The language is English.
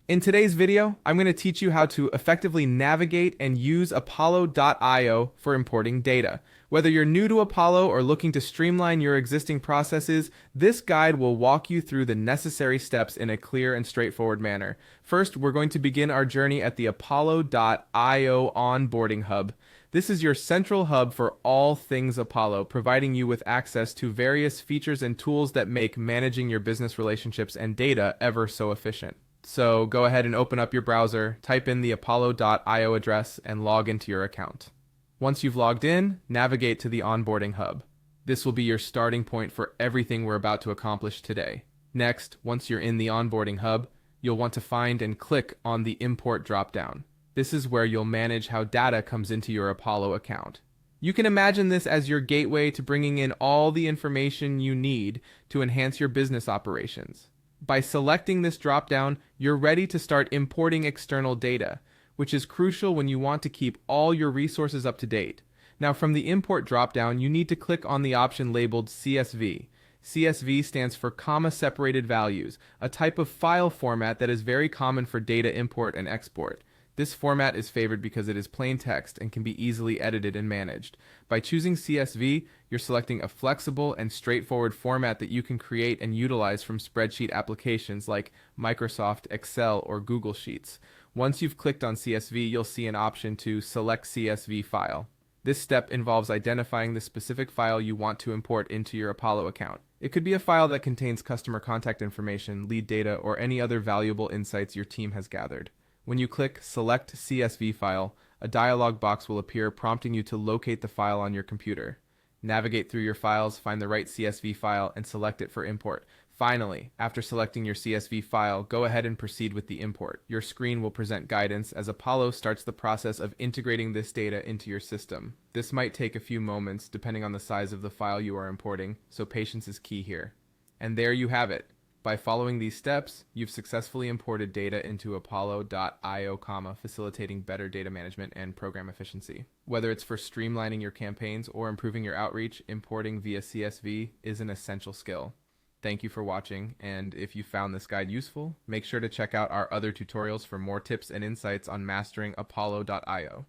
In today's video, I'm going to teach you how to effectively navigate and use Apollo.io for importing data. Whether you're new to Apollo or looking to streamline your existing processes, this guide will walk you through the necessary steps in a clear and straightforward manner. First, we're going to begin our journey at the Apollo.io onboarding hub. This is your central hub for all things Apollo, providing you with access to various features and tools that make managing your business relationships and data ever so efficient. So go ahead and open up your browser, type in the apollo.io address, and log into your account. Once you've logged in, navigate to the onboarding hub. This will be your starting point for everything we're about to accomplish today. Next, once you're in the onboarding hub, you'll want to find and click on the import dropdown. This is where you'll manage how data comes into your Apollo account. You can imagine this as your gateway to bringing in all the information you need to enhance your business operations. By selecting this dropdown, you're ready to start importing external data, which is crucial when you want to keep all your resources up to date. Now, from the import dropdown, you need to click on the option labeled CSV. CSV stands for comma-separated values, a type of file format that is very common for data import and export. This format is favored because it is plain text and can be easily edited and managed. By choosing CSV, you're selecting a flexible and straightforward format that you can create and utilize from spreadsheet applications like Microsoft, Excel, or Google Sheets. Once you've clicked on CSV, you'll see an option to select CSV file. This step involves identifying the specific file you want to import into your Apollo account. It could be a file that contains customer contact information, lead data, or any other valuable insights your team has gathered. When you click Select CSV File, a dialog box will appear prompting you to locate the file on your computer. Navigate through your files, find the right CSV file, and select it for import. Finally, after selecting your CSV file, go ahead and proceed with the import. Your screen will present guidance as Apollo starts the process of integrating this data into your system. This might take a few moments depending on the size of the file you are importing, so patience is key here. And there you have it. By following these steps, you've successfully imported data into Apollo.io, facilitating better data management and program efficiency. Whether it's for streamlining your campaigns or improving your outreach, importing via CSV is an essential skill. Thank you for watching, and if you found this guide useful, make sure to check out our other tutorials for more tips and insights on mastering Apollo.io.